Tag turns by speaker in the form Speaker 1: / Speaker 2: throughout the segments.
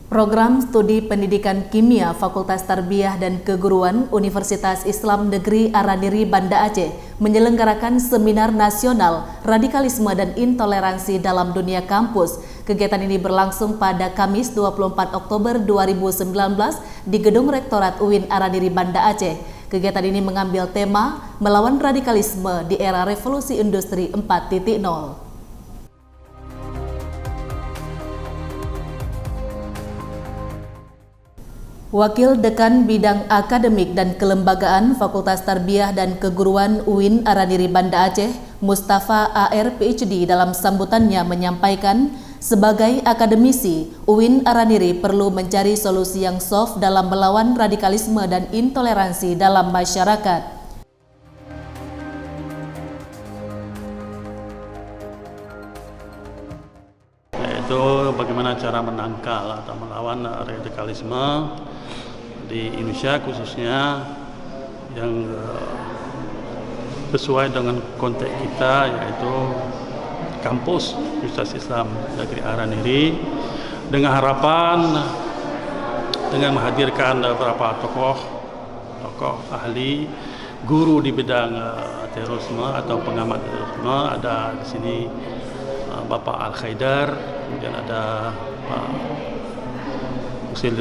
Speaker 1: Program Studi Pendidikan Kimia Fakultas Tarbiyah dan Keguruan Universitas Islam Negeri Araniri Banda Aceh menyelenggarakan Seminar Nasional Radikalisme dan Intoleransi dalam Dunia Kampus. Kegiatan ini berlangsung pada Kamis 24 Oktober 2019 di Gedung Rektorat UIN Araniri Banda Aceh. Kegiatan ini mengambil tema Melawan Radikalisme di Era Revolusi Industri 4.0. Wakil Dekan Bidang Akademik dan Kelembagaan Fakultas Tarbiyah dan Keguruan UIN Araniri Banda Aceh, Mustafa AR PhD dalam sambutannya menyampaikan, sebagai akademisi, UIN Araniri perlu mencari solusi yang soft dalam melawan radikalisme dan intoleransi dalam masyarakat.
Speaker 2: Yaitu bagaimana cara menangkal atau melawan radikalisme di Indonesia, khususnya yang sesuai dengan konteks kita, yaitu kampus Universitas Islam Negeri Araniri, dengan harapan dengan menghadirkan beberapa tokoh ahli, guru di bidang terorisme atau pengamat terorisme. Ada di sini Bapak Al-Khaidar, kemudian ada Pak Husin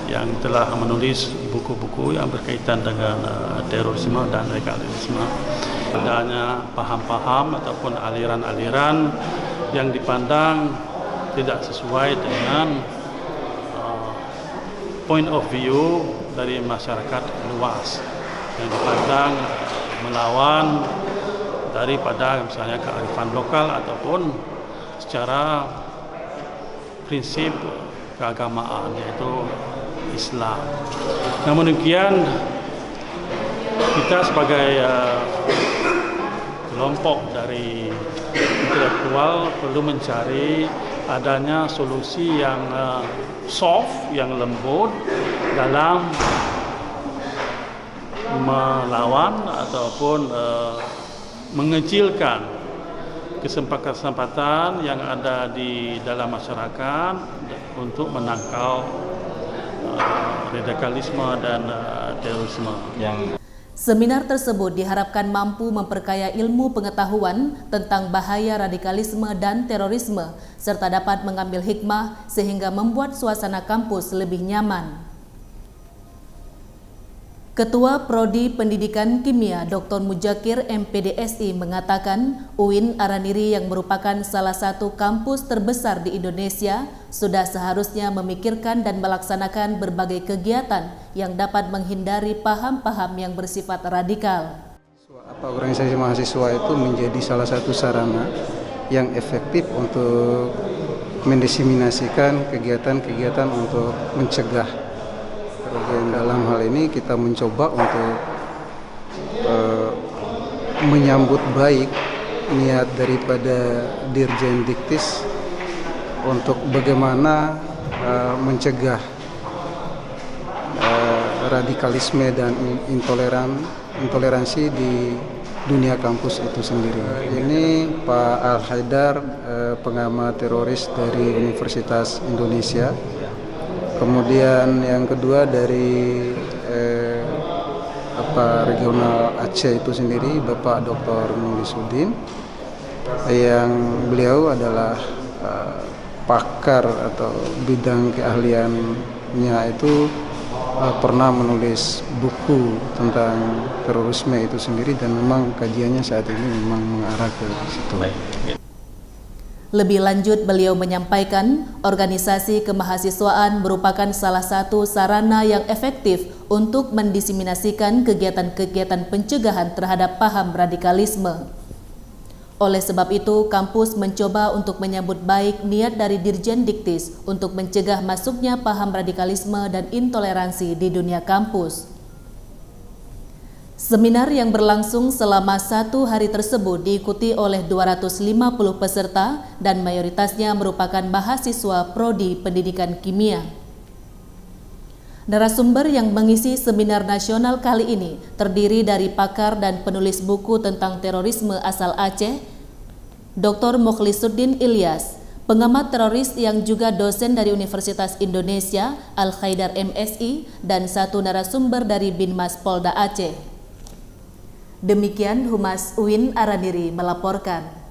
Speaker 2: yang telah menulis buku-buku yang berkaitan dengan terorisme dan radikalisme. Adanya paham-paham ataupun aliran-aliran yang dipandang tidak sesuai dengan point of view dari masyarakat luas, yang dipandang melawan daripada misalnya kearifan lokal ataupun secara prinsip keagamaan, yaitu Islam. Namun demikian, kita sebagai kelompok dari intelektual perlu mencari adanya solusi yang soft, yang lembut dalam melawan ataupun mengecilkan kesempatan yang ada di dalam masyarakat untuk menangkal radikalisme dan terorisme.
Speaker 1: Seminar tersebut diharapkan mampu memperkaya ilmu pengetahuan tentang bahaya radikalisme dan terorisme, serta dapat mengambil hikmah sehingga membuat suasana kampus lebih nyaman. Ketua Prodi Pendidikan Kimia Dr. Mujakir MPDSI mengatakan UIN Araniri yang merupakan salah satu kampus terbesar di Indonesia sudah seharusnya memikirkan dan melaksanakan berbagai kegiatan yang dapat menghindari paham-paham yang bersifat radikal.
Speaker 3: Organisasi mahasiswa itu menjadi salah satu sarana yang efektif untuk mendiseminasikan kegiatan-kegiatan untuk mencegah. Dalam hal ini kita mencoba untuk menyambut baik niat daripada Dirjen Diktis untuk bagaimana mencegah radikalisme dan intoleransi di dunia kampus itu sendiri. Ini Pak Al-Khaidar, pengamat teroris dari Universitas Indonesia. Kemudian yang kedua dari Regional Aceh itu sendiri, Bapak Dr. Mulisudin, yang beliau adalah pakar atau bidang keahliannya itu pernah menulis buku tentang terorisme itu sendiri, dan memang kajiannya saat ini memang mengarah ke situ.
Speaker 1: Lebih lanjut, beliau menyampaikan organisasi kemahasiswaan merupakan salah satu sarana yang efektif untuk mendiseminasikan kegiatan-kegiatan pencegahan terhadap paham radikalisme. Oleh sebab itu, kampus mencoba untuk menyambut baik niat dari Dirjen Diktis untuk mencegah masuknya paham radikalisme dan intoleransi di dunia kampus. Seminar yang berlangsung selama 1 hari tersebut diikuti oleh 250 peserta dan mayoritasnya merupakan mahasiswa Prodi Pendidikan Kimia. Narasumber yang mengisi seminar nasional kali ini terdiri dari pakar dan penulis buku tentang terorisme asal Aceh, Dr. Mukhlisuddin Ilyas, pengamat teroris yang juga dosen dari Universitas Indonesia, Al-Khaidar MSI, dan satu narasumber dari Binmas Polda Aceh. Demikian Humas UIN Araniri melaporkan.